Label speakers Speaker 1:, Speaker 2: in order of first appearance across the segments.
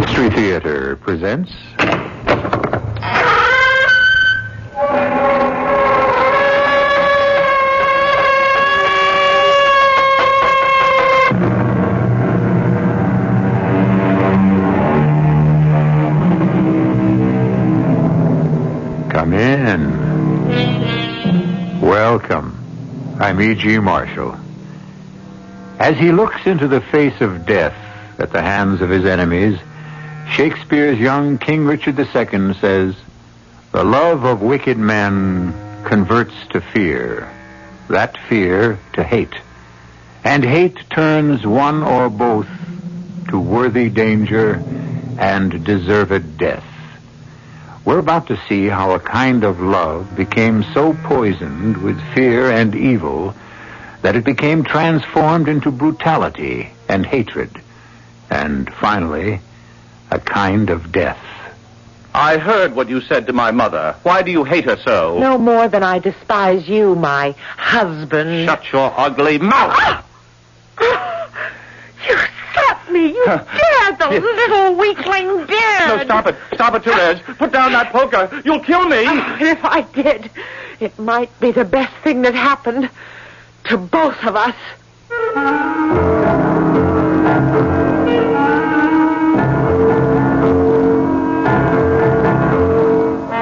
Speaker 1: Mystery Theater presents... Come in. Welcome. I'm E.G. Marshall. As he looks into the face of death at the hands of his enemies, Shakespeare's young King Richard II says, "The love of wicked men converts to fear, that fear to hate, and hate turns one or both to worthy danger and deserved death." We're about to see how a kind of love became so poisoned with fear and evil that it became transformed into brutality and hatred, and finally, a kind of death.
Speaker 2: I heard what you said to my mother. Why do you hate her so?
Speaker 3: No more than I despise you, my husband.
Speaker 2: Shut your ugly mouth!
Speaker 3: You slapped me! You dared! The little weakling dared!
Speaker 2: No, stop it. Stop it, Therese. Put down that poker. You'll kill me.
Speaker 3: If I did, it might be the best thing that happened to both of us.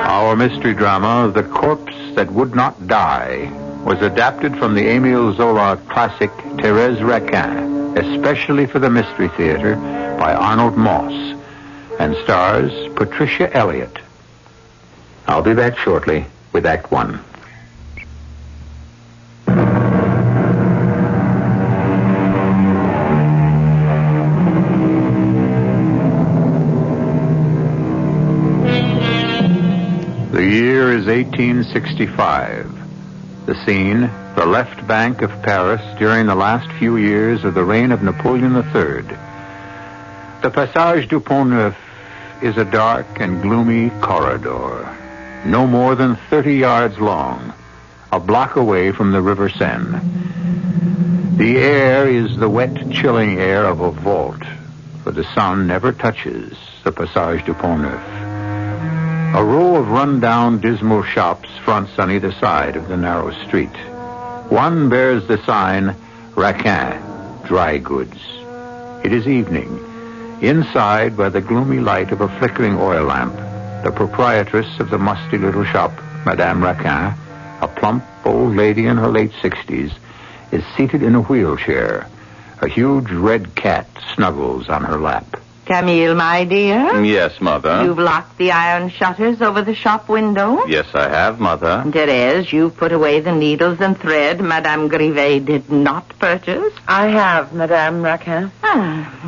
Speaker 1: Our mystery drama, The Corpse That Would Not Die, was adapted from the Émile Zola classic Thérèse Raquin, especially for the Mystery Theater by Arnold Moss, and stars Patricia Elliott. I'll be back shortly with Act One. The year is 1865. The scene, the left bank of Paris during the last few years of the reign of Napoleon III. The Passage du Pont Neuf is a dark and gloomy corridor, no more than 30 yards long, a block away from the River Seine. The air is the wet, chilling air of a vault, for the sun never touches the Passage du Pont Neuf. A row of run-down, dismal shops fronts on either side of the narrow street. One bears the sign, Raquin, Dry Goods. It is evening. Inside, by the gloomy light of a flickering oil lamp, the proprietress of the musty little shop, Madame Raquin, a plump old lady in her late 60s, is seated in a wheelchair. A huge red cat snuggles on her lap.
Speaker 4: Camille, my dear?
Speaker 2: Yes, Mother.
Speaker 4: You've locked the iron shutters over the shop window?
Speaker 2: Yes, I have, Mother.
Speaker 4: Therese, you've put away the needles and thread Madame Grivet did not purchase?
Speaker 3: I have, Madame Raquin.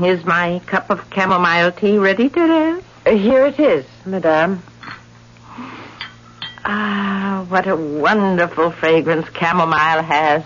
Speaker 4: Is my cup of chamomile tea ready, Therese?
Speaker 3: Here it is, Madame.
Speaker 4: What a wonderful fragrance chamomile has.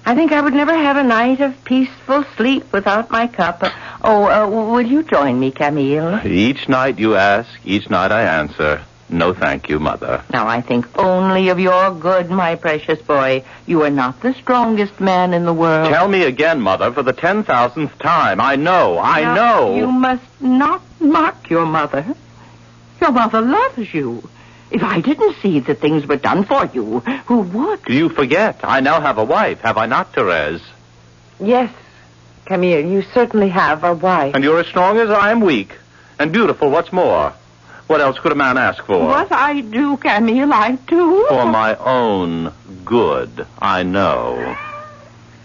Speaker 4: I think I would never have a night of peaceful sleep without my cup. Will you join me, Camille?
Speaker 2: Each night you ask, each night I answer. No, thank you, Mother.
Speaker 4: Now, I think only of your good, my precious boy. You are not the strongest man in the world.
Speaker 2: Tell me again, Mother, for the 10,000th time. I know.
Speaker 4: You must not mock your mother. Your mother loves you. If I didn't see that things were done for you, who would?
Speaker 2: Do you forget? I now have a wife, have I not, Therese?
Speaker 3: Yes, Camille, you certainly have a wife.
Speaker 2: And you're as strong as I am weak. And beautiful, what's more? What else could a man ask for?
Speaker 4: What I do, Camille, I do.
Speaker 2: For my own good, I know.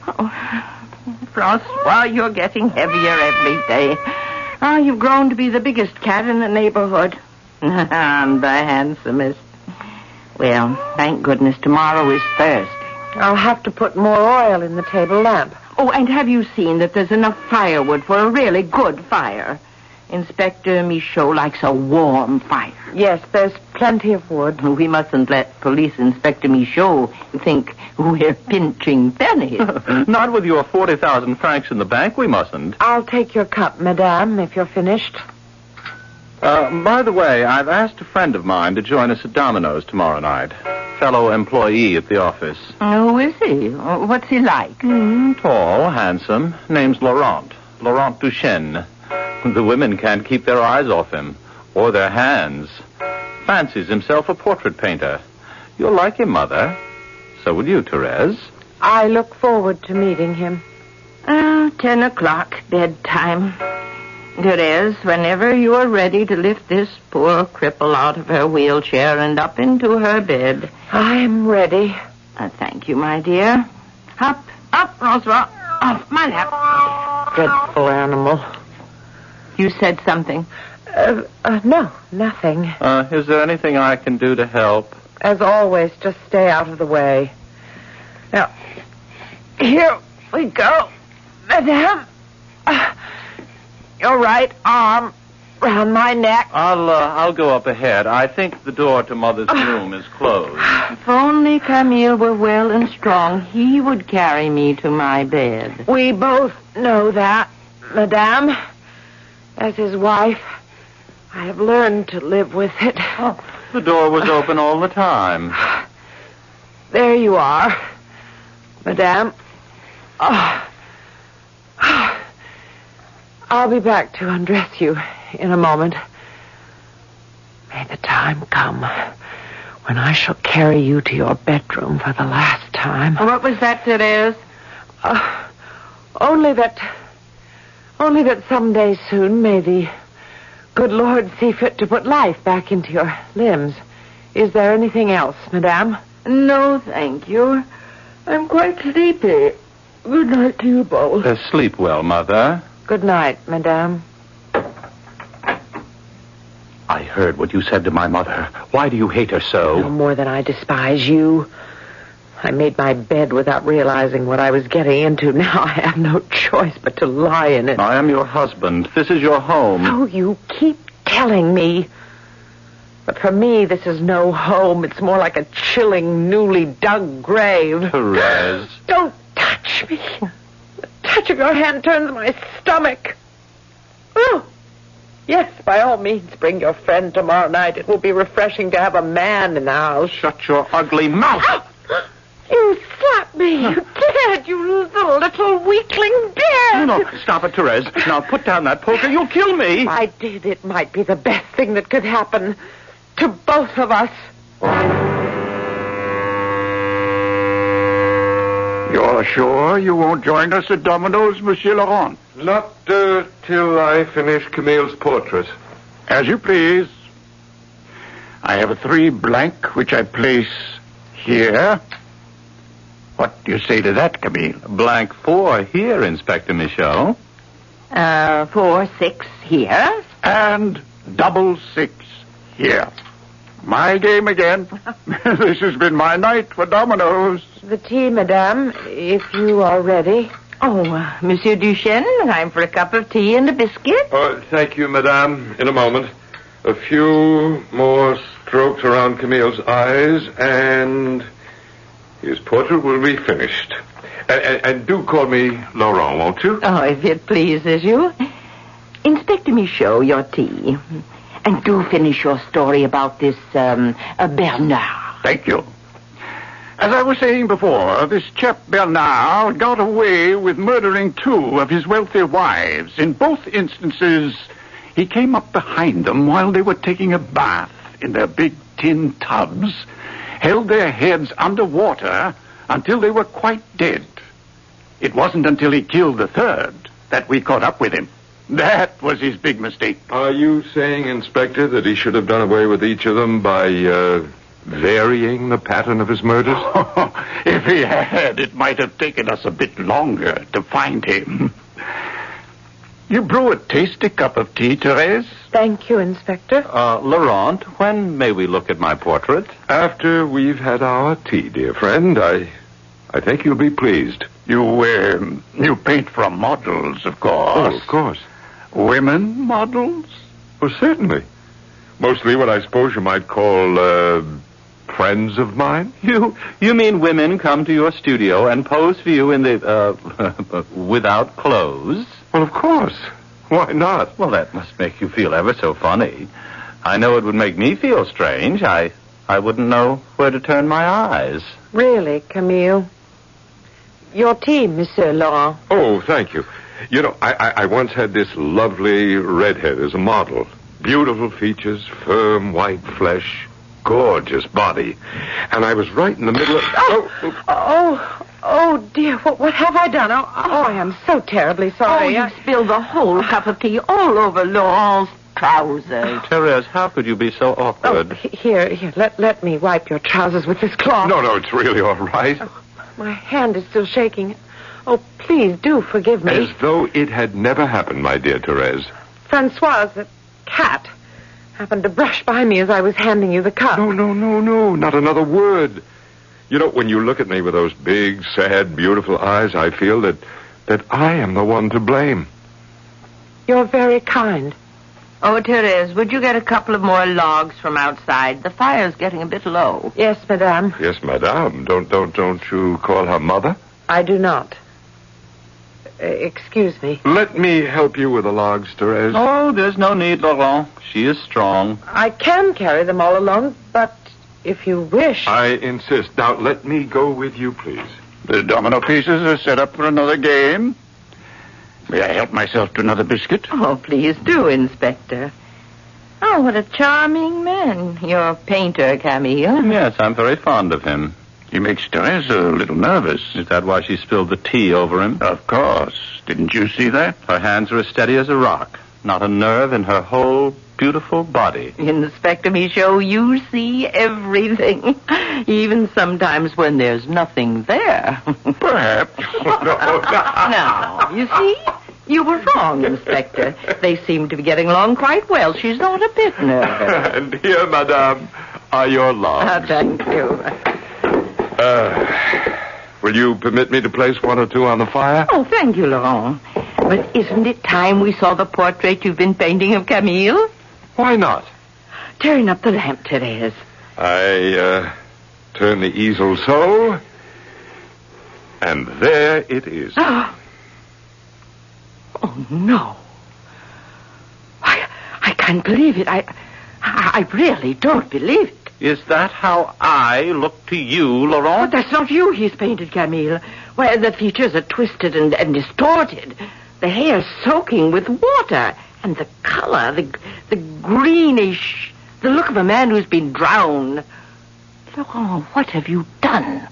Speaker 4: Oh, Francois, you're getting heavier every day. You've grown to be the biggest cat in the neighborhood. I'm the handsomest. Well, thank goodness tomorrow is Thursday.
Speaker 3: I'll have to put more oil in the table lamp.
Speaker 4: Oh, and have you seen that there's enough firewood for a really good fire? Inspector Michaud likes a warm fire.
Speaker 3: Yes, there's plenty of wood.
Speaker 4: We mustn't let Police Inspector Michaud think we're pinching pennies.
Speaker 2: Not with your 40,000 francs in the bank, we mustn't.
Speaker 3: I'll take your cup, Madame, if you're finished.
Speaker 2: By the way, I've asked a friend of mine to join us at Domino's tomorrow night. Fellow employee at the office.
Speaker 4: Who is he? What's he like?
Speaker 2: Tall, handsome. Name's Laurent. Laurent Duchesne. The women can't keep their eyes off him, or their hands. Fancies himself a portrait painter. You'll like him, Mother. So will you, Therese.
Speaker 3: I look forward to meeting him.
Speaker 4: 10 o'clock, bedtime. Therese, whenever you are ready to lift this poor cripple out of her wheelchair and up into her bed.
Speaker 3: I'm ready.
Speaker 4: Thank you, my dear. Up, Roswell. Off my lap.
Speaker 3: Dreadful animal.
Speaker 4: You said something.
Speaker 3: No, nothing.
Speaker 2: Is there anything I can do to help?
Speaker 3: As always, just stay out of the way. Now, here we go, Madame. Your right arm round my neck.
Speaker 2: I'll go up ahead. I think the door to Mother's room is closed.
Speaker 4: If only Camille were well and strong, he would carry me to my bed.
Speaker 3: We both know that, Madame. As his wife, I have learned to live with it.
Speaker 2: The door was open all the time.
Speaker 3: There you are, Madame. I'll be back to undress you in a moment. May the time come when I shall carry you to your bedroom for the last time.
Speaker 4: What was that, Therese?
Speaker 3: Only that someday soon may the good Lord see fit to put life back into your limbs. Is there anything else, Madame?
Speaker 4: No, thank you. I'm quite sleepy. Good night to you both.
Speaker 2: Sleep well, Mother.
Speaker 3: Good night, Madame.
Speaker 1: I heard what you said to my mother. Why do you hate her so?
Speaker 3: No more than I despise you. I made my bed without realizing what I was getting into. Now I have no choice but to lie in it.
Speaker 2: I am your husband. This is your home.
Speaker 3: So you keep telling me. But for me, this is no home. It's more like a chilling, newly dug grave.
Speaker 2: Therese.
Speaker 3: Don't touch me. The touch of your hand turns my stomach. Oh, yes, by all means, bring your friend tomorrow night. It will be refreshing to have a man in the house.
Speaker 2: Shut your ugly mouth.
Speaker 3: You slapped me. You did, you little weakling did.
Speaker 2: No, stop it, Therese. Now put down that poker. You'll kill me.
Speaker 3: If I did, it might be the best thing that could happen to both of us.
Speaker 1: You're sure you won't join us at Domino's, Monsieur Laurent?
Speaker 5: Not till I finish Camille's portrait.
Speaker 1: As you please. I have a 3 blank, which I place here. What do you say to that, Camille?
Speaker 2: Blank 4 here, Inspector Michaud.
Speaker 4: 4, 6 here.
Speaker 1: And double 6 here. My game again. This has been my night for Domino's.
Speaker 3: The tea, Madame, if you are ready.
Speaker 4: Oh, Monsieur Duchesne, time for a cup of tea and a biscuit.
Speaker 5: Oh, thank you, Madame. In a moment. A few more strokes around Camille's eyes, and his portrait will be finished. And do call me Laurent, won't you?
Speaker 4: Oh, if it pleases you. Inspector Michaud, your tea. And do finish your story about this, Bernard.
Speaker 1: Thank you. As I was saying before, this chap Bernard got away with murdering 2 of his wealthy wives. In both instances, he came up behind them while they were taking a bath in their big tin tubs, held their heads underwater until they were quite dead. It wasn't until he killed the 3rd that we caught up with him. That was his big mistake.
Speaker 5: Are you saying, Inspector, that he should have done away with each of them by, varying the pattern of his murders?
Speaker 1: If he had, it might have taken us a bit longer to find him. You brew a tasty cup of tea, Therese.
Speaker 3: Thank you, Inspector.
Speaker 2: Laurent, when may we look at my portrait?
Speaker 5: After we've had our tea, dear friend. I think you'll be pleased.
Speaker 1: You paint from models, of course.
Speaker 5: Oh, of course.
Speaker 1: Women models?
Speaker 5: Well, certainly. Mostly what I suppose you might call, friends of mine.
Speaker 2: You mean women come to your studio and pose for you in the, without clothes?
Speaker 5: Well, of course. Why not?
Speaker 2: Well, that must make you feel ever so funny. I know it would make me feel strange. I wouldn't know where to turn my eyes.
Speaker 3: Really, Camille? Your tea, Monsieur Laurent.
Speaker 5: Oh, thank you. You know, I once had this lovely redhead as a model. Beautiful features, firm white flesh, gorgeous body. And I was right in the middle of...
Speaker 3: Oh, dear, what have I done? Oh, I am so terribly sorry.
Speaker 4: You spilled the whole cup of tea all over Laurent's trousers.
Speaker 2: Therese, how could you be so awkward?
Speaker 3: Here, let me wipe your trousers with this cloth.
Speaker 5: No, it's really all right.
Speaker 3: My hand is still shaking. Oh, please do forgive me.
Speaker 5: As though it had never happened, my dear Therese.
Speaker 3: Francois, the cat, happened to brush by me as I was handing you the cup.
Speaker 5: No, not another word. You know, when you look at me with those big, sad, beautiful eyes, I feel that I am the one to blame.
Speaker 3: You're very kind.
Speaker 4: Oh, Therese, would you get a couple of more logs from outside? The fire's getting a bit low.
Speaker 3: Yes, madame.
Speaker 5: Yes, madame. Don't you call her mother?
Speaker 3: I do not. Excuse me.
Speaker 5: Let me help you with the logs, Therese.
Speaker 2: Oh, there's no need, Laurent. She is strong.
Speaker 3: I can carry them all alone, but if you wish...
Speaker 5: I insist. Now, let me go with you, please.
Speaker 6: The domino pieces are set up for another game. May I help myself to another biscuit?
Speaker 4: Oh, please do, Inspector. Oh, what a charming man, your painter, Camille.
Speaker 2: Yes, I'm very fond of him.
Speaker 6: He makes Therese a little nervous.
Speaker 2: Is that why she spilled the tea over him?
Speaker 6: Of course. Didn't you see that?
Speaker 2: Her hands are as steady as a rock. Not a nerve in her whole beautiful body.
Speaker 4: Inspector Michaud, you see everything. Even sometimes when there's nothing there.
Speaker 6: Perhaps.
Speaker 4: No, you see? You were wrong, Inspector. They seem to be getting along quite well. She's not a bit nervous.
Speaker 5: And here, madame, are your logs.
Speaker 4: Thank you.
Speaker 5: Will you permit me to place one or two on the fire?
Speaker 4: Oh, thank you, Laurent. But isn't it time we saw the portrait you've been painting of Camille?
Speaker 5: Why not?
Speaker 4: Turn up the lamp, Therese.
Speaker 5: I turn the easel so, and there it is.
Speaker 4: Oh, no. I can't believe it. I really don't believe it.
Speaker 2: Is that how I look to you, Laurent?
Speaker 4: But that's not you he's painted, Camille. Why, the features are twisted and distorted. The hair soaking with water. And the color, the greenish, the look of a man who's been drowned. Laurent, what have you done?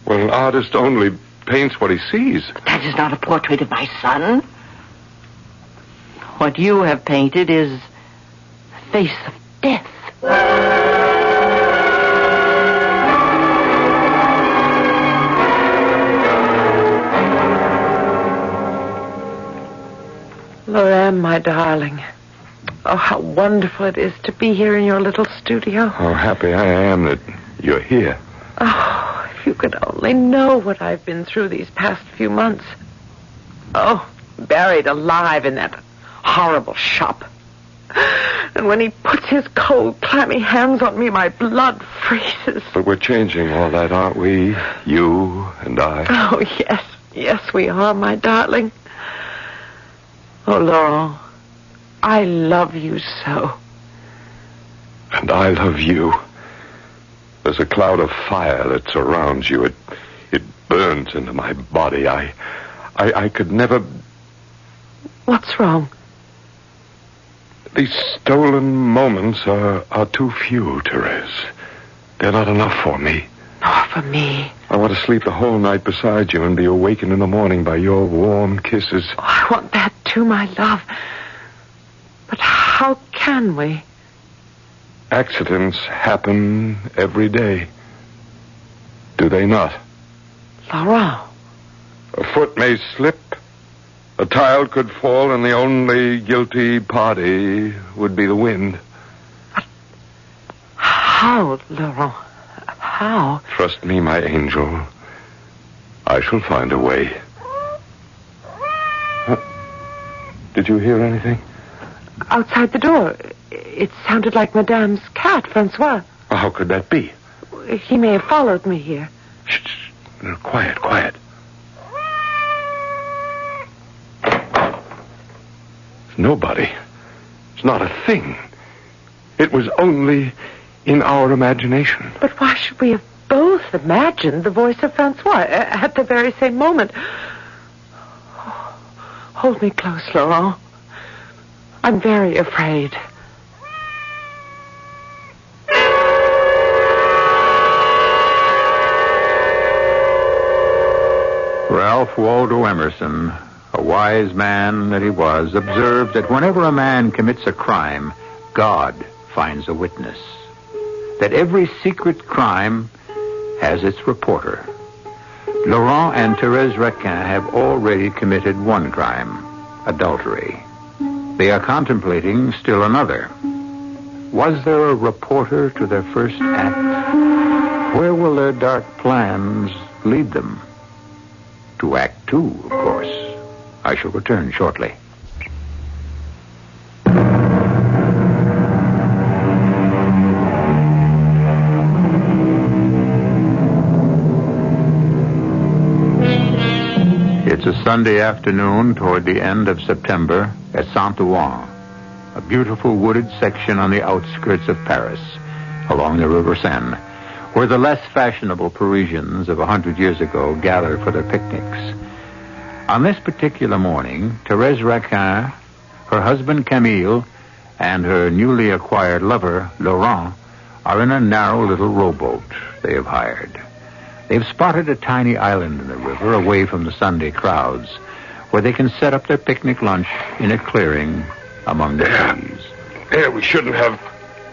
Speaker 5: Well, an artist only paints what he sees.
Speaker 4: But that is not a portrait of my son. What you have painted is the face of death.
Speaker 3: Laurent, my darling. Oh, how wonderful it is to be here in your little studio.
Speaker 5: How happy I am that you're here.
Speaker 3: Oh, if you could only know what I've been through these past few months. Oh, buried alive in that horrible shop. And when he puts his cold, clammy hands on me, my blood freezes.
Speaker 5: But we're changing all that, aren't we? You and I.
Speaker 3: Oh, yes. Yes, we are, my darling. Oh, Laurent, I love you so.
Speaker 5: And I love you. There's a cloud of fire that surrounds you. It burns into my body. I could never...
Speaker 3: What's wrong?
Speaker 5: These stolen moments are too few, Therese. They're not enough for me.
Speaker 3: Nor for me.
Speaker 5: I want to sleep the whole night beside you and be awakened in the morning by your warm kisses.
Speaker 3: Oh, I want that too, my love. But how can we?
Speaker 5: Accidents happen every day. Do they not?
Speaker 3: Laurent.
Speaker 5: A foot may slip. A child could fall, and the only guilty party would be the wind.
Speaker 3: But how, Laurent? How?
Speaker 5: Trust me, my angel. I shall find a way. Did you hear anything?
Speaker 3: Outside the door. It sounded like Madame's cat, Francois.
Speaker 5: How could that be?
Speaker 3: He may have followed me here.
Speaker 5: Shh. Quiet. Nobody. It's not a thing. It was only in our imagination.
Speaker 3: But why should we have both imagined the voice of Francois at the very same moment? Hold me close, Laurent. I'm very afraid.
Speaker 1: Ralph Waldo Emerson, a wise man that he was, observed that whenever a man commits a crime, God finds a witness. That every secret crime has its reporter. Laurent and Thérèse Raquin have already committed one crime, adultery. They are contemplating still another. Was there a reporter to their first act? Where will their dark plans lead them? To Act Two, of course. I shall return shortly. It's a Sunday afternoon toward the end of September at Saint-Ouen, a beautiful wooded section on the outskirts of Paris, along the River Seine, where the less fashionable Parisians of 100 years ago gathered for their picnics. On this particular morning, Thérèse Raquin, her husband Camille, and her newly acquired lover, Laurent, are in a narrow little rowboat they have hired. They've spotted a tiny island in the river away from the Sunday crowds, where they can set up their picnic lunch in a clearing among the trees.
Speaker 5: Yeah, we shouldn't have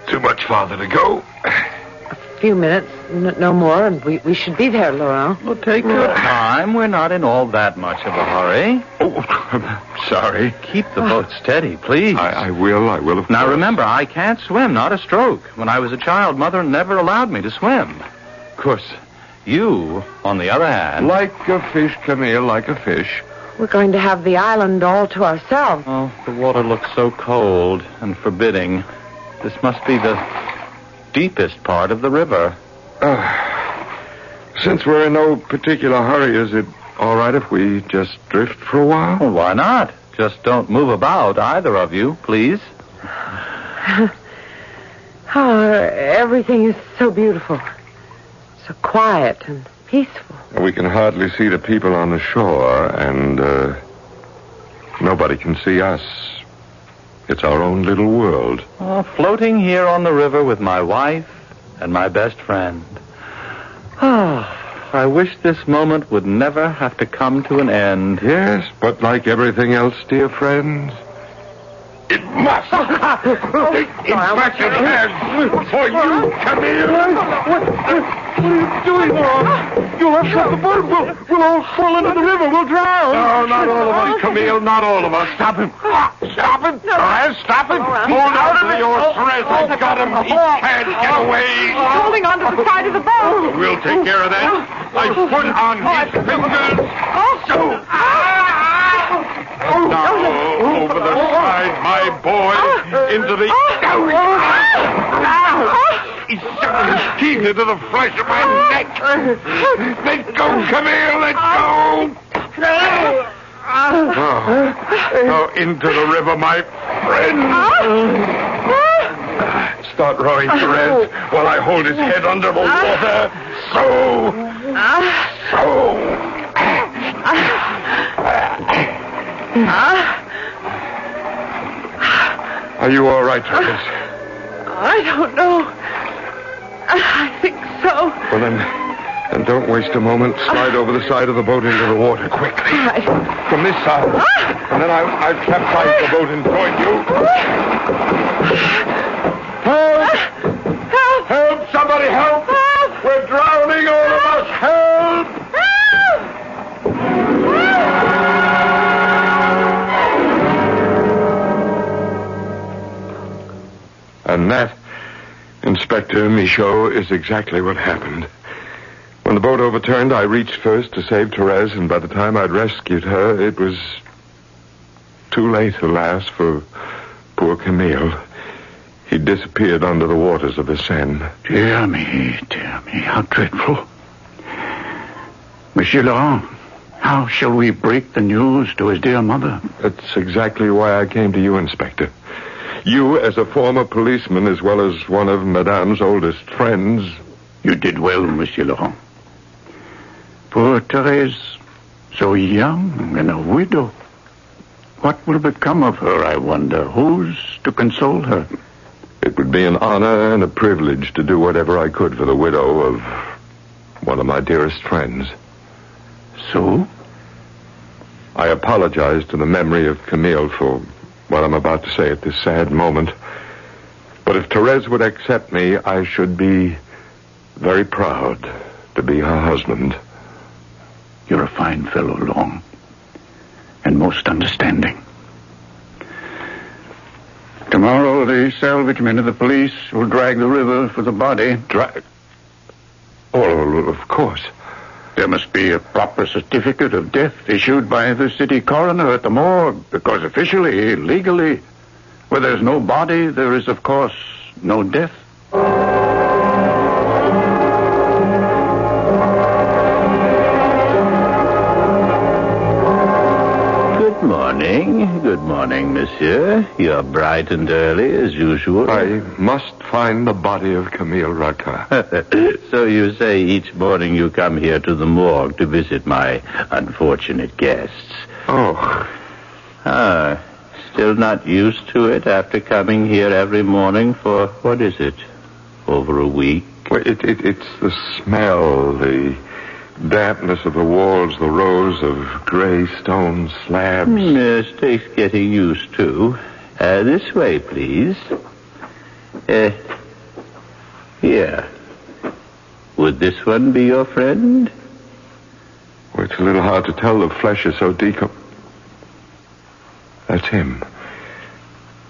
Speaker 5: too much farther to go.
Speaker 3: A few minutes, no more, and we should be there, Laurent.
Speaker 2: Well, take your time. We're not in all that much of a hurry.
Speaker 5: Oh, I'm sorry.
Speaker 2: Keep the boat steady, please.
Speaker 5: I will, of course.
Speaker 2: Now, remember, I can't swim, not a stroke. When I was a child, Mother never allowed me to swim. Of course, you, on the other hand...
Speaker 5: Like a fish, Camille, like a fish.
Speaker 3: We're going to have the island all to ourselves.
Speaker 2: Oh, the water looks so cold and forbidding. This must be the deepest part of the river.
Speaker 5: Since we're in no particular hurry, is it all right if we just drift for a while?
Speaker 2: Well, why not? Just don't move about, either of you, please.
Speaker 3: Oh, everything is so beautiful. So quiet and peaceful.
Speaker 5: We can hardly see the people on the shore, and nobody can see us. It's our own little world.
Speaker 2: Oh, floating here on the river with my wife and my best friend. I wish this moment would never have to come to an end.
Speaker 5: Yes, but like everything else, dear friends, it must. Inspector hands for you, Camille. What are you doing, Laurent? You'll upset the boat. We'll all fall into the river. We'll drown. No, not all of us, Camille. Not all of us. Stop him. Stop him. Therese, stop him. Hold on to yours, Therese. I've got him. He can't get away.
Speaker 3: He's holding onto the side of the boat.
Speaker 5: We'll take care of that. I put on his fingers. So. Now, over the side, my boy. Into the... He stuck his teeth into the flesh of my neck. Let go, Camille, let go. Oh, into the river, my friend. Start rowing, Therese, while I hold his head under the water. So. Are you all right, Therese?
Speaker 3: I don't know. I think so.
Speaker 5: Well, then don't waste a moment. Slide over the side of the boat into the water quickly.
Speaker 3: Right.
Speaker 5: From this side. And then I've capsized the boat and joined you. Help!
Speaker 3: Help!
Speaker 5: Help! Somebody help!
Speaker 3: Help!
Speaker 5: We're drowning, all of us! Help! And that, Inspector Michaud, is exactly what happened. When the boat overturned, I reached first to save Therese, and by the time I'd rescued her, it was too late, alas, for poor Camille. He disappeared under the waters of the Seine.
Speaker 6: Dear me, how dreadful. Monsieur Laurent, how shall we break the news to his dear mother?
Speaker 5: That's exactly why I came to you, Inspector. You, as a former policeman, as well as one of Madame's oldest friends...
Speaker 6: You did well, Monsieur Laurent. Poor Thérèse, so young and a widow. What will become of her, I wonder? Who's to console her?
Speaker 5: It would be an honor and a privilege to do whatever I could for the widow of one of my dearest friends.
Speaker 6: So?
Speaker 5: I apologize to the memory of Camille for what I'm about to say at this sad moment. But if Therese would accept me, I should be very proud to be her husband.
Speaker 6: You're a fine fellow, Long, and most understanding. Tomorrow, the salvage men of the police will drag the river for the body.
Speaker 5: Drag? Oh, of course.
Speaker 6: There must be a proper certificate of death issued by the city coroner at the morgue, because officially, legally, where there's no body, there is, of course, no death.
Speaker 2: Good morning, monsieur. You're bright and early, as usual.
Speaker 5: I must find the body of Camille Raca.
Speaker 2: So you say each morning you come here to the morgue to visit my unfortunate guests.
Speaker 5: Oh.
Speaker 2: Still not used to it after coming here every morning for, what is it, over a week?
Speaker 5: Well, it's the smell, the dampness of the walls, the rows of gray stone slabs.
Speaker 2: Yes, takes getting used to. This way, please. Here. Would this one be your friend?
Speaker 5: Well, it's a little hard to tell. The flesh is so decomposed. That's him.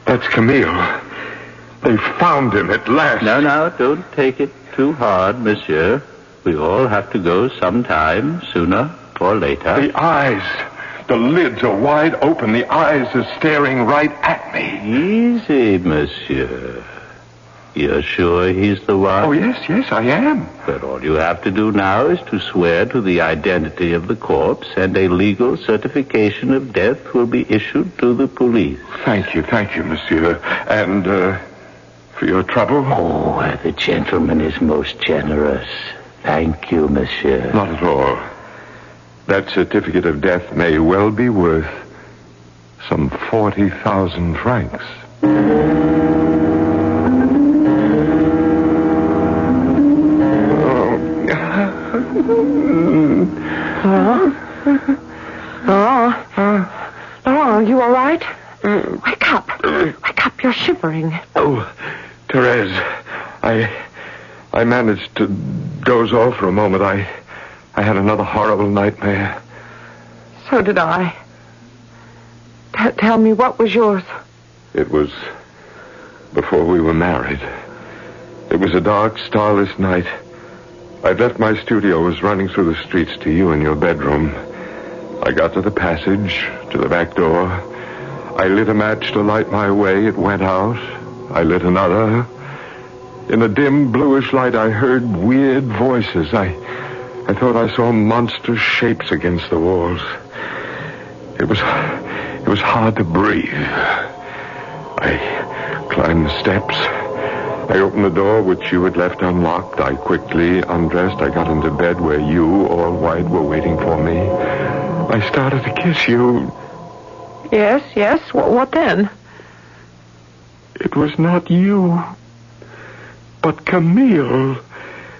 Speaker 5: That's Camille. They found him at last.
Speaker 2: No, don't take it too hard, monsieur. We all have to go sometime, sooner or later.
Speaker 5: The eyes. The lids are wide open. The eyes are staring right at me.
Speaker 2: Easy, monsieur. You're sure he's the one?
Speaker 5: Oh, yes, I am.
Speaker 2: But all you have to do now is to swear to the identity of the corpse, and a legal certification of death will be issued to the police.
Speaker 5: Thank you, monsieur. And, for your trouble?
Speaker 2: Oh, the gentleman is most generous. Thank you, monsieur.
Speaker 5: Not at all. That certificate of death may well be worth some 40,000 francs.
Speaker 3: Laurent, you all right? Wake up. Wake up, you're shivering.
Speaker 5: Oh, Therese, I managed to doze off for a moment. I had another horrible nightmare.
Speaker 3: So did I. Tell me, what was yours?
Speaker 5: It was before we were married. It was a dark, starless night. I'd left my studio, was running through the streets to you in your bedroom. I got to the passage, to the back door. I lit a match to light my way. It went out. I lit another. In the dim, bluish light, I heard weird voices. I thought I saw monstrous shapes against the walls. It was hard to breathe. I climbed the steps. I opened the door, which you had left unlocked. I quickly undressed. I got into bed where you, all white, were waiting for me. I started to kiss you.
Speaker 3: Yes. What then?
Speaker 5: It was not you, but Camille,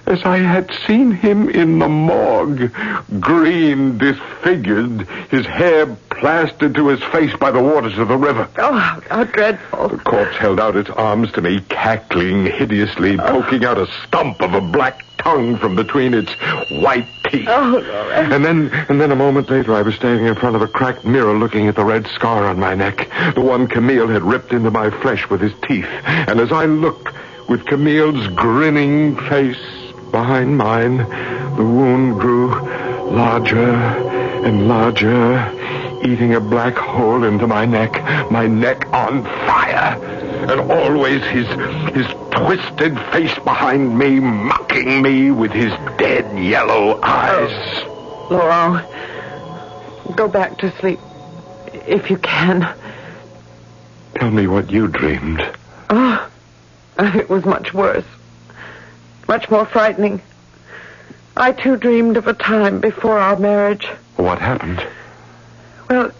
Speaker 5: as I had seen him in the morgue, green, disfigured, his hair plastered to his face by the waters of the river.
Speaker 3: Oh, how dreadful.
Speaker 5: The corpse held out its arms to me, cackling hideously, poking out a stump of a black tongue from between its white teeth.
Speaker 3: Oh, Laurent.
Speaker 5: And then a moment later, I was standing in front of a cracked mirror looking at the red scar on my neck, the one Camille had ripped into my flesh with his teeth. And as I looked, with Camille's grinning face behind mine, the wound grew larger and larger, eating a black hole into my neck on fire. And always his twisted face behind me, mocking me with his dead yellow eyes.
Speaker 3: Laurent, go back to sleep, if you can.
Speaker 5: Tell me what you dreamed.
Speaker 3: Oh, it was much worse. Much more frightening. I, too, dreamed of a time before our marriage.
Speaker 5: What happened?
Speaker 3: Well,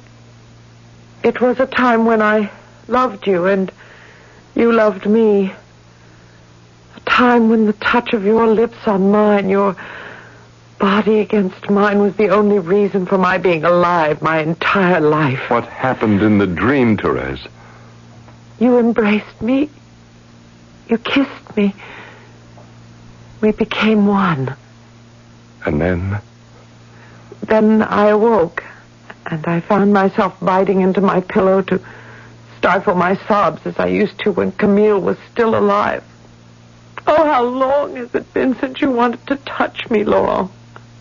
Speaker 3: It was a time when I loved you and you loved me. A time when the touch of your lips on mine, your body against mine, was the only reason for my being alive my entire life.
Speaker 5: What happened in the dream, Therese?
Speaker 3: You embraced me. You kissed me. We became one.
Speaker 5: And then?
Speaker 3: Then I awoke, and I found myself biting into my pillow to stifle my sobs as I used to when Camille was still alive. Oh, how long has it been since you wanted to touch me, Laurent?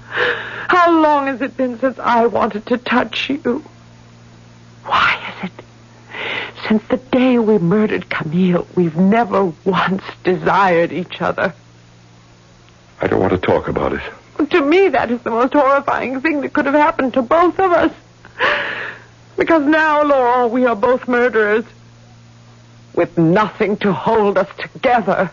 Speaker 3: How long has it been since I wanted to touch you? Why is it? Since the day we murdered Camille, we've never once desired each other.
Speaker 5: I don't want to talk about it.
Speaker 3: To me, that is the most horrifying thing that could have happened to both of us. Because now, Laurent, we are both murderers, with nothing to hold us together.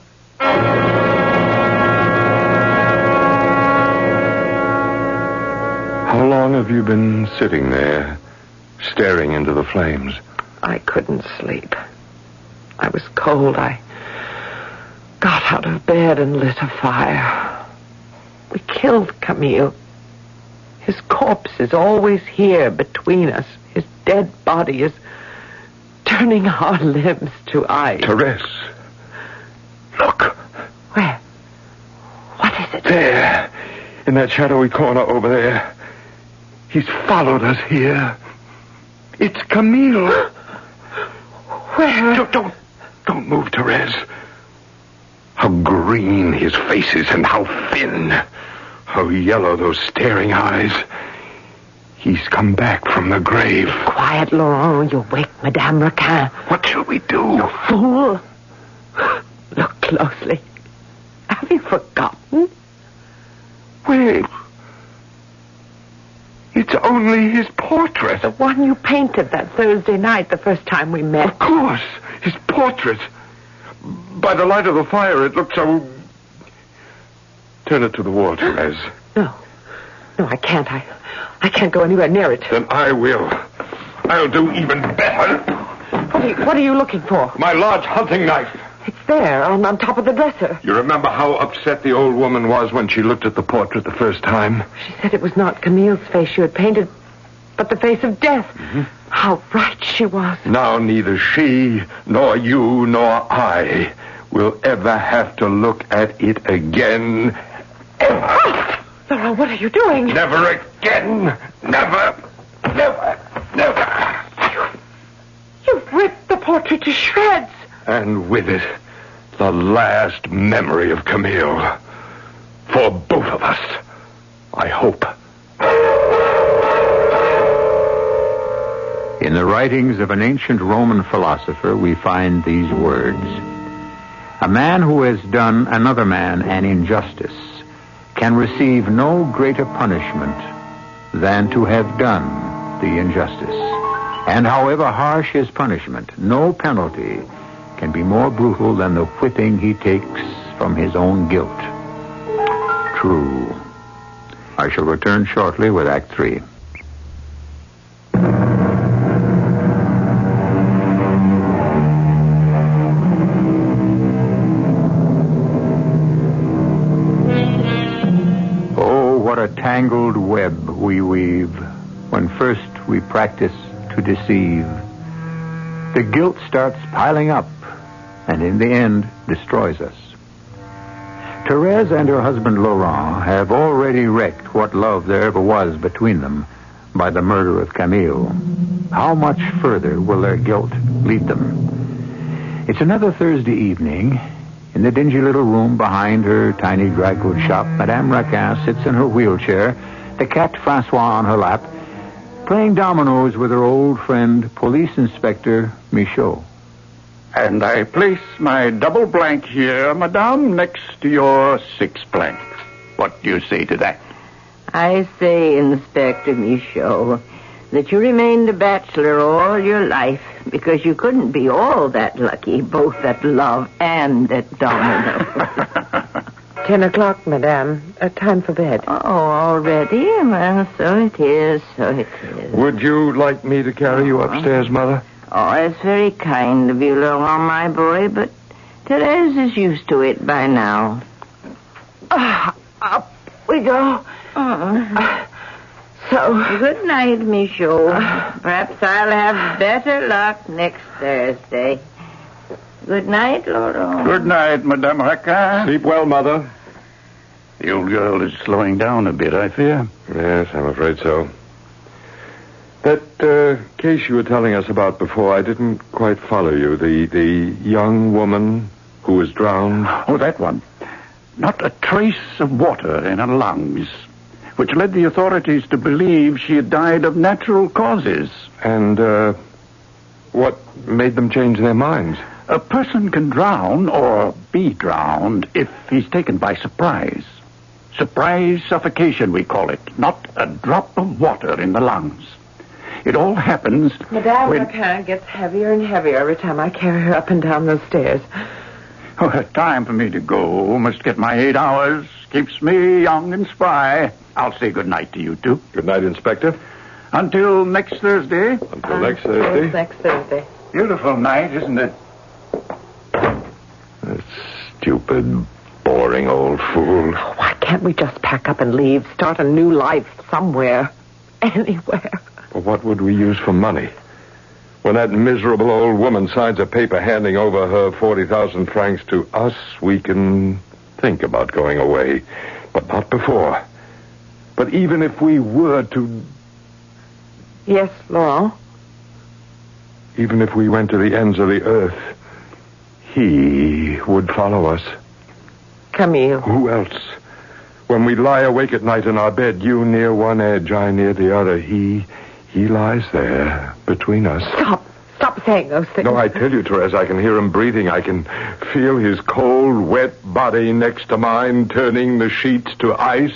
Speaker 5: How long have you been sitting there, staring into the flames?
Speaker 3: I couldn't sleep. I was cold. I got out of bed and lit a fire. We killed Camille. His corpse is always here between us. His dead body is turning our limbs to ice.
Speaker 5: Therese, look.
Speaker 3: Where? What is it?
Speaker 5: There, in that shadowy corner over there. He's followed us here. It's Camille.
Speaker 3: Where?
Speaker 5: Don't move, Therese. How green his face is and how thin. How yellow those staring eyes. He's come back from the grave.
Speaker 3: Quiet, Laurent. You'll wake Madame Raquin.
Speaker 5: What shall we do?
Speaker 3: You fool. Look closely. Have you forgotten?
Speaker 5: Wait. It's only his portrait.
Speaker 3: The one you painted that Thursday night, the first time we met.
Speaker 5: Of course. His portrait. By the light of the fire, it looked so... Turn it to the wall, Therese.
Speaker 3: No, I can't. I can't go anywhere near it.
Speaker 5: Then I will. I'll do even better.
Speaker 3: What are you looking for?
Speaker 5: My large hunting knife.
Speaker 3: It's there, on top of the dresser.
Speaker 5: You remember how upset the old woman was when she looked at the portrait the first time?
Speaker 3: She said it was not Camille's face you had painted, but the face of death.
Speaker 5: Mm-hmm.
Speaker 3: How right she was.
Speaker 5: Now neither she, nor you, nor I will ever have to look at it again. Ever.
Speaker 3: Laurent, what are you doing?
Speaker 5: Never again. Never.
Speaker 3: You've ripped the portrait to shreds.
Speaker 5: And with it, the last memory of Camille. For both of us, I hope.
Speaker 1: In the writings of an ancient Roman philosopher, we find these words. A man who has done another man an injustice can receive no greater punishment than to have done the injustice. And however harsh his punishment, no penalty can be more brutal than the whipping he takes from his own guilt. True. I shall return shortly with Act 3. Oh, what a tangled web we weave when first we practice to deceive. The guilt starts piling up, and in the end destroys us. Therese and her husband Laurent have already wrecked what love there ever was between them by the murder of Camille. How much further will their guilt lead them? It's another Thursday evening. In the dingy little room behind her tiny dry goods shop, Madame Raquin sits in her wheelchair, the cat Francois on her lap, playing dominoes with her old friend, Police Inspector Michaud.
Speaker 6: And I place my double blank here, madame, next to your 6 blank. What do you say to that?
Speaker 4: I say, Inspector Michaud, that you remained a bachelor all your life because you couldn't be all that lucky, both at love and at domino.
Speaker 3: 10 o'clock, madame. Time for bed.
Speaker 4: Oh, already? Well, so it is.
Speaker 5: Would you like me to carry you upstairs, Mother?
Speaker 4: Oh, it's very kind of you, Laurent, my boy, but Therese is used to it by now.
Speaker 3: Up we go. So,
Speaker 4: good night, Michaud. Perhaps I'll have better luck next Thursday. Good night, Laurent.
Speaker 6: Good night, Madame Raquin.
Speaker 5: Sleep well, Mother.
Speaker 6: The old girl is slowing down a bit, I fear.
Speaker 5: Yes, I'm afraid so. That case you were telling us about before, I didn't quite follow you. The young woman who was drowned.
Speaker 6: Oh, that one. Not a trace of water in her lungs, which led the authorities to believe she had died of natural causes.
Speaker 5: And what made them change their minds?
Speaker 6: A person can drown or be drowned if he's taken by surprise. Surprise suffocation, we call it. Not a drop of water in the lungs. It all happens
Speaker 3: Madame
Speaker 6: when...
Speaker 3: Raquin gets heavier and heavier every time I carry her up and down those stairs.
Speaker 6: Oh, time for me to go. Must get my 8 hours. Keeps me young and spry. I'll say good night to you two.
Speaker 5: Good night, Inspector.
Speaker 6: Until next Thursday.
Speaker 5: Until next Thursday.
Speaker 3: Next Thursday.
Speaker 6: Beautiful night, isn't it?
Speaker 5: That stupid, boring old fool.
Speaker 3: Why can't we just pack up and leave? Start a new life somewhere. Anywhere.
Speaker 5: Well, what would we use for money? When that miserable old woman signs a paper handing over her 40,000 francs to us, we can think about going away. But not before. But even if we were to...
Speaker 3: Yes, Laurent?
Speaker 5: Even if we went to the ends of the earth, he would follow us.
Speaker 3: Camille.
Speaker 5: Who else? When we lie awake at night in our bed, you near one edge, I near the other, he lies there between us.
Speaker 3: Stop saying those things.
Speaker 5: No, I tell you, Therese, I can hear him breathing. I can feel his cold, wet body next to mine, turning the sheets to ice.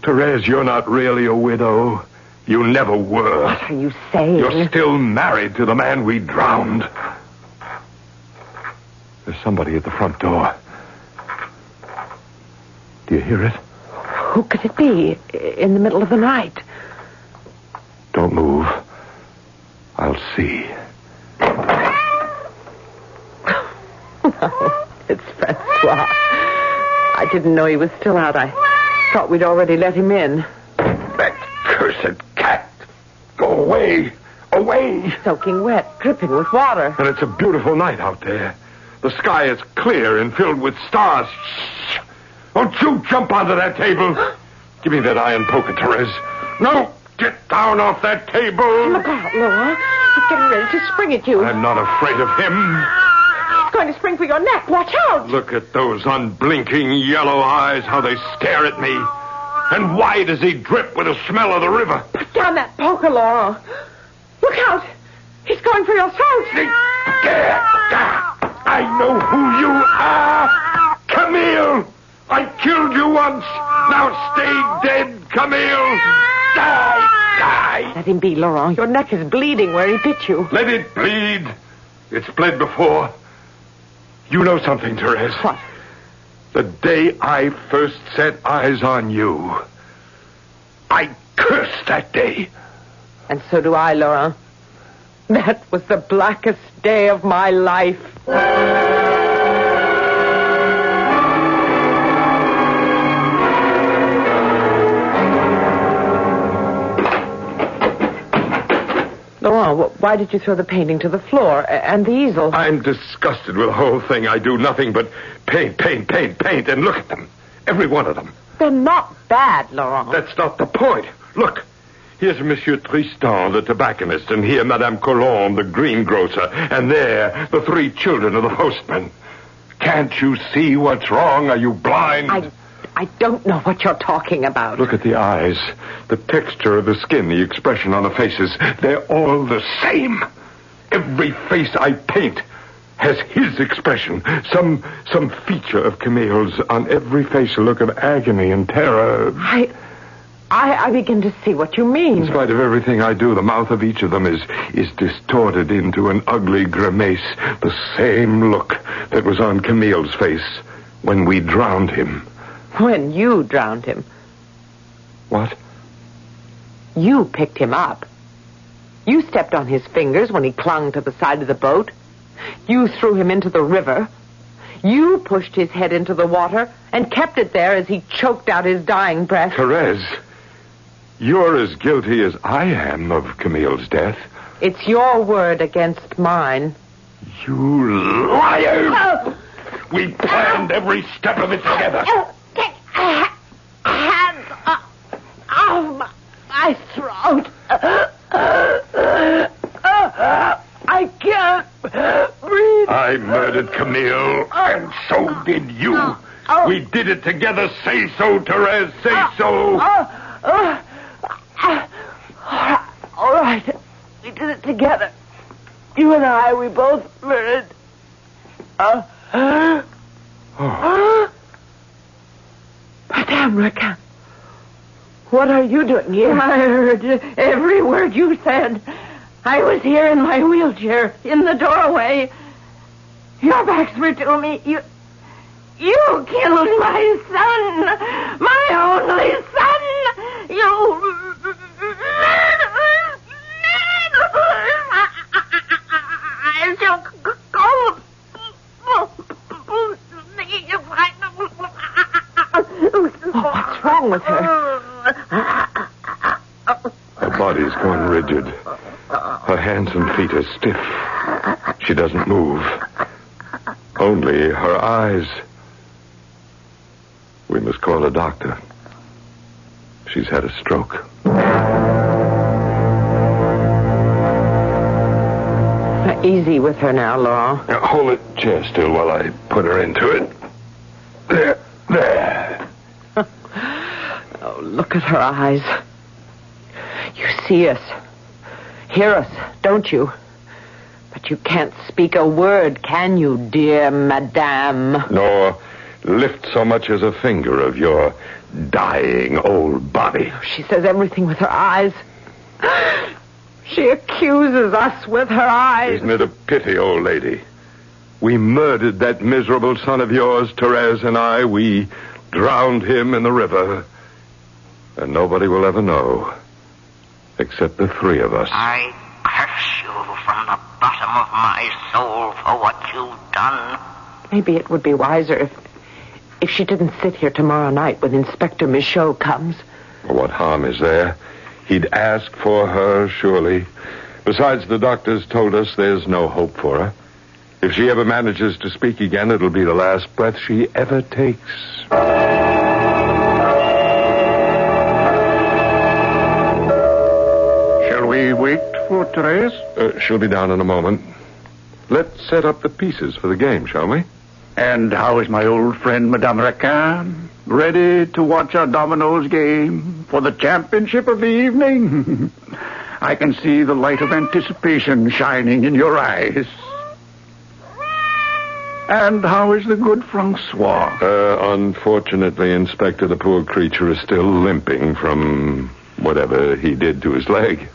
Speaker 5: Therese, you're not really a widow. You never were.
Speaker 3: What are you saying?
Speaker 5: You're still married to the man we drowned. There's somebody at the front door. Do you hear it?
Speaker 3: Who could it be in the middle of the night?
Speaker 5: Don't move. I'll see.
Speaker 3: No, it's Francois. I didn't know he was still out. I thought we'd already let him in.
Speaker 5: That cursed cat. Go away. Away.
Speaker 3: Soaking wet, dripping with water.
Speaker 5: And it's a beautiful night out there. The sky is clear and filled with stars. Shh. Don't you jump onto that table. Give me that iron poker, Therese. No, get down off that table.
Speaker 3: Look out, Laurent. He's getting ready to spring at you.
Speaker 5: I'm not afraid of him.
Speaker 3: He's going to spring for your neck. Watch out.
Speaker 5: Look at those unblinking yellow eyes, how they stare at me. And why does he drip with the smell of the river?
Speaker 3: Put down that poker, Laurent. Look out. He's going for your throat.
Speaker 5: I know who you are. Camille. I killed you once. Now stay dead, Camille. Die.
Speaker 3: Let him be, Laurent. Your neck is bleeding where he bit you.
Speaker 5: Let it bleed. It's bled before. You know something, Therese.
Speaker 3: What?
Speaker 5: The day I first set eyes on you, I cursed that day.
Speaker 3: And so do I, Laurent. That was the blackest day of my life. Laurent, why did you throw the painting to the floor and the easel?
Speaker 5: I'm disgusted with the whole thing. I do nothing but paint, and look at them. Every one of them.
Speaker 3: They're not bad, Laurent.
Speaker 5: That's not the point. Look, here's Monsieur Tristan, the tobacconist, and here Madame Colombe, the greengrocer, and there, the 3 children of the postman. Can't you see what's wrong? Are you blind?
Speaker 3: I don't know what you're talking about.
Speaker 5: Look at the eyes, the texture of the skin, the expression on the faces. They're all the same. Every face I paint has his expression. Some feature of Camille's. On every face a look of agony and terror.
Speaker 3: I begin to see what you mean.
Speaker 5: In spite of everything I do, the mouth of each of them is distorted into an ugly grimace. The same look that was on Camille's face when we drowned him.
Speaker 3: When you drowned him.
Speaker 5: What?
Speaker 3: You picked him up. You stepped on his fingers when he clung to the side of the boat. You threw him into the river. You pushed his head into the water and kept it there as he choked out his dying breath.
Speaker 5: Therese, you're as guilty as I am of Camille's death.
Speaker 3: It's your word against mine.
Speaker 5: You liar! We planned every step of it together.
Speaker 3: Take hands off my throat. I can't breathe.
Speaker 5: I murdered Camille, and so did you. We did it together. Say so, Therese. Say so.
Speaker 3: All right. We did it together. You and I, we both murdered. Madame Raquin, what are you doing here?
Speaker 4: I heard every word you said. I was here in my wheelchair, in the doorway. Your backs were to me. You killed my son, my only son. I shall go.
Speaker 3: What's wrong with her?
Speaker 5: Her body's gone rigid. Her hands and feet are stiff. She doesn't move. Only her eyes. We must call a doctor. She's had a stroke.
Speaker 3: Easy with her now, Laurent.
Speaker 5: Now, hold the chair still while I put her into it. There.
Speaker 3: Oh, look at her eyes. You see us, hear us, don't you? But you can't speak a word, can you, dear Madame?
Speaker 5: Nor lift so much as a finger of your dying old body.
Speaker 3: She says everything with her eyes. She accuses us with her eyes.
Speaker 5: Isn't it a pity, old lady? We murdered that miserable son of yours, Therese and I. We drowned him in the river. And nobody will ever know. Except the three of us.
Speaker 7: I curse you from the bottom of my soul for what you've done.
Speaker 3: Maybe it would be wiser if she didn't sit here tomorrow night when Inspector Michaud comes.
Speaker 5: Well, what harm is there? He'd ask for her, surely. Besides, the doctors told us there's no hope for her. If she ever manages to speak again, it'll be the last breath she ever takes.
Speaker 6: Shall we wait for Therese?
Speaker 5: She'll be down in a moment. Let's set up the pieces for the game, shall we?
Speaker 6: And how is my old friend, Madame Raquin? Ready to watch our dominoes game for the championship of the evening? I can see the light of anticipation shining in your eyes. And how is the good Francois?
Speaker 5: Unfortunately, Inspector, the poor creature is still limping from whatever he did to his leg.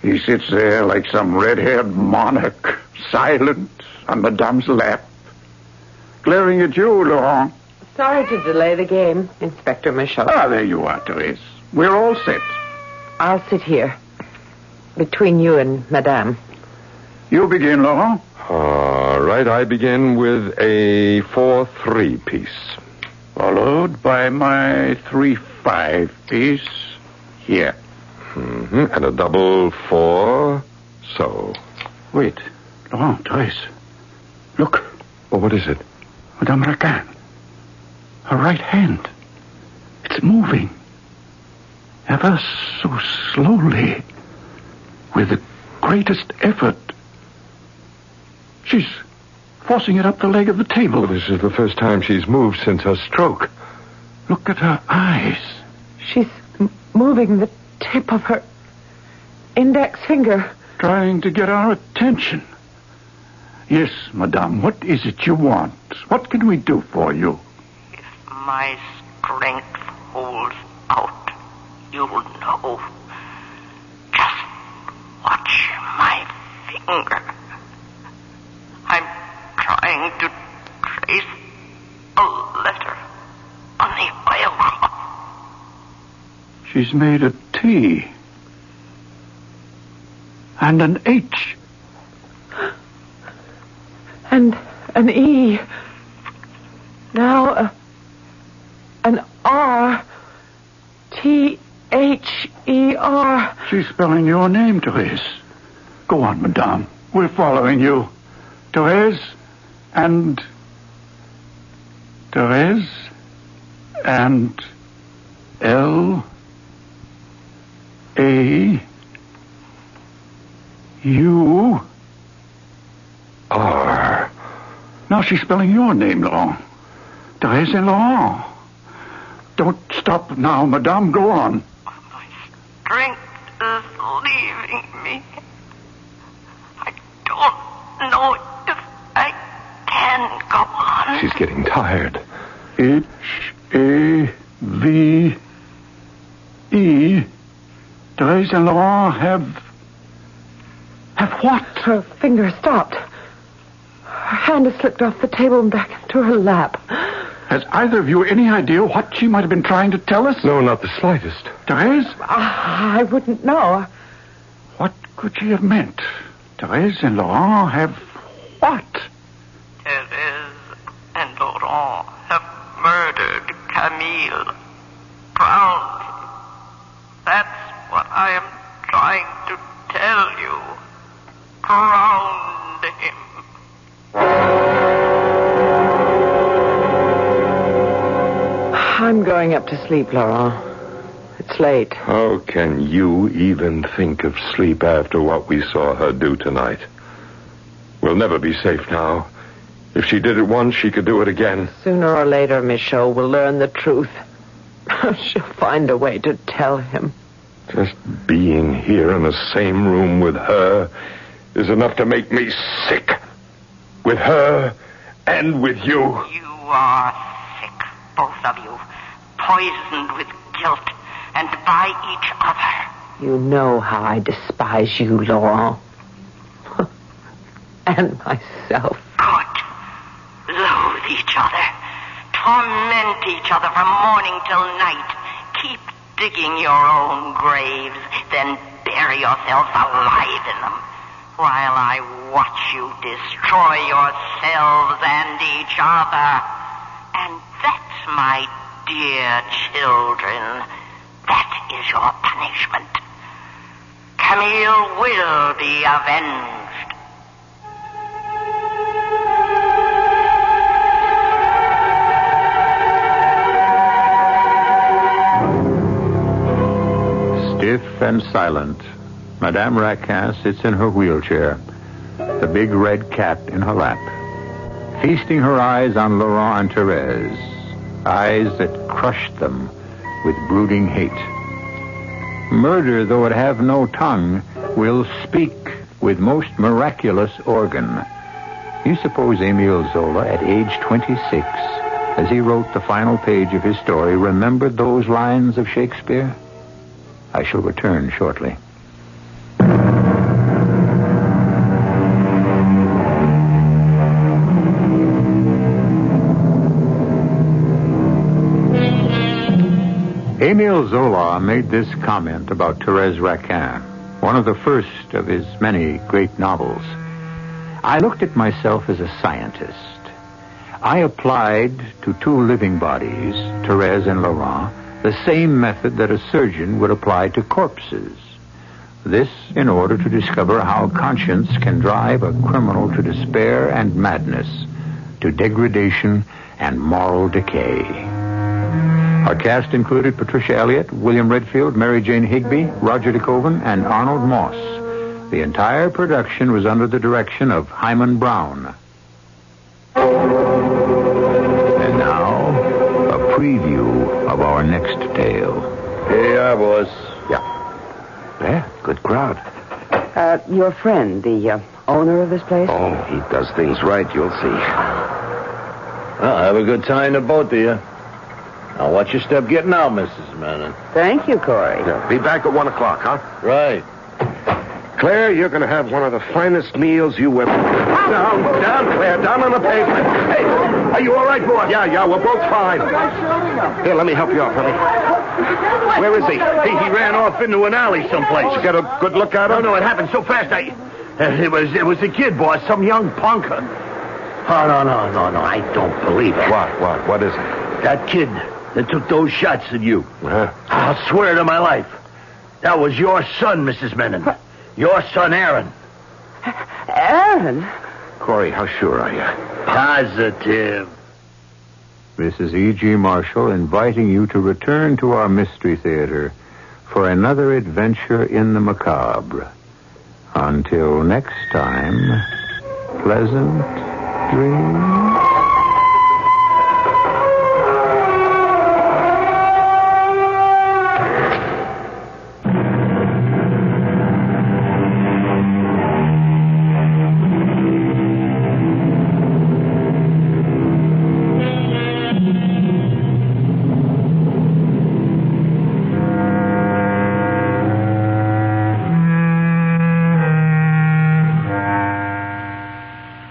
Speaker 6: He sits there like some red-haired monarch, silent on Madame's lap, glaring at you, Laurent.
Speaker 3: Sorry to delay the game, Inspector Michaud.
Speaker 6: Ah, there you are, Therese. We're all set.
Speaker 3: I'll sit here, between you and Madame.
Speaker 6: You begin, Laurent.
Speaker 5: All right, I begin with a 4-3 piece.
Speaker 6: Followed by my 3-5 piece here.
Speaker 5: Mm-hmm. And a double 4, so.
Speaker 6: Wait, Laurent, Therese. Look.
Speaker 5: Well, what is it?
Speaker 6: Madame Raquin. Her right hand. It's moving. Ever so slowly. With the greatest effort. She's forcing it up the leg of the table.
Speaker 5: Well, this is the first time she's moved since her stroke.
Speaker 6: Look at her eyes.
Speaker 3: She's moving the tip of her index finger.
Speaker 6: Trying to get our attention. Yes, Madame, what is it you want? What can we do for you?
Speaker 7: If my strength holds out, you'll know. Just watch my finger. I'm trying to trace a letter on the oilcloth.
Speaker 6: She's made a T. And an H.
Speaker 3: And an E. Now, an R. T-H-E-R.
Speaker 6: She's spelling your name, Therese. Go on, madame. We're following you. Therese and... Therese and... L-A-U-R. Now she's spelling your name, Laurent. Therese and Laurent. Don't stop now, madame. Go on.
Speaker 7: My strength is leaving me. I don't know if I can go on.
Speaker 5: She's getting tired.
Speaker 6: H-A-V-E. Therese and Laurent have what?
Speaker 3: Her finger stopped. Her hand has slipped off the table and back into her lap.
Speaker 6: Has either of you any idea what she might have been trying to tell us?
Speaker 5: No, not the slightest.
Speaker 6: Therese?
Speaker 3: I wouldn't know.
Speaker 6: What could she have meant? Therese and Laurent have what?
Speaker 7: Therese and Laurent have murdered Camille. Drowned him. That's what I am trying to tell you. Drowned him.
Speaker 3: I'm going up to sleep, Laurent. It's late.
Speaker 5: How can you even think of sleep after what we saw her do tonight? We'll never be safe now. If she did it once, she could do it again.
Speaker 3: Sooner or later, Michaud will learn the truth. She'll find a way to tell him.
Speaker 5: Just being here in the same room with her is enough to make me sick. With her and with you.
Speaker 7: You are sick, both of you. Poisoned with guilt and by each other.
Speaker 3: You know how I despise you, Laurent. And myself.
Speaker 7: Good. Loathe each other. Torment each other from morning till night. Keep digging your own graves, then bury yourselves alive in them. While I watch you destroy yourselves and each other. And that's, my dear children, that is your punishment. Camille will be avenged.
Speaker 1: Stiff and silent, Madame Raquin sits in her wheelchair, the big red cat in her lap, feasting her eyes on Laurent and Therese, eyes that crushed them with brooding hate. Murder, though it have no tongue, will speak with most miraculous organ. You suppose Émile Zola, at age 26, as he wrote the final page of his story, remembered those lines of Shakespeare? I shall return shortly. Émile Zola made this comment about Thérèse Raquin, one of the first of his many great novels. I looked at myself as a scientist. I applied to two living bodies, Thérèse and Laurent, the same method that a surgeon would apply to corpses. This in order to discover how conscience can drive a criminal to despair and madness, to degradation and moral decay. Our cast included Patricia Elliott, William Redfield, Mary Jane Higby, Roger DeKoven, and Arnold Moss. The entire production was under the direction of Hyman Brown. And now, a preview of our next tale.
Speaker 8: Here you are, boys.
Speaker 6: Yeah. Yeah, good crowd.
Speaker 3: Your friend, the owner of this place?
Speaker 8: Oh, he does things right, you'll see. Well, have a good time to both of you. Now, watch your step getting out, Mrs. Manning.
Speaker 3: Thank you, Corey.
Speaker 8: Yeah, be back at 1 o'clock, huh? Right.
Speaker 5: Claire, you're going to have one of the finest meals you ever... Down, Claire, down on the pavement. Hey, are you all right, boy? Yeah, we're both fine. Here, let me help you up, honey.
Speaker 8: Where is he? He ran off into an alley someplace.
Speaker 5: You got a good look at him?
Speaker 8: No, it happened so fast. It was a kid, boss, some young punker. Oh, no, I don't believe it.
Speaker 5: What is it?
Speaker 8: That kid that took those shots at you.
Speaker 5: Huh?
Speaker 8: I'll swear to my life. That was your son, Mrs. Menon. Your son, Aaron.
Speaker 3: Aaron?
Speaker 5: Corey, how sure are you?
Speaker 8: Positive.
Speaker 1: This is E.G. Marshall inviting you to return to our Mystery Theater for another adventure in the macabre. Until next time, pleasant dreams.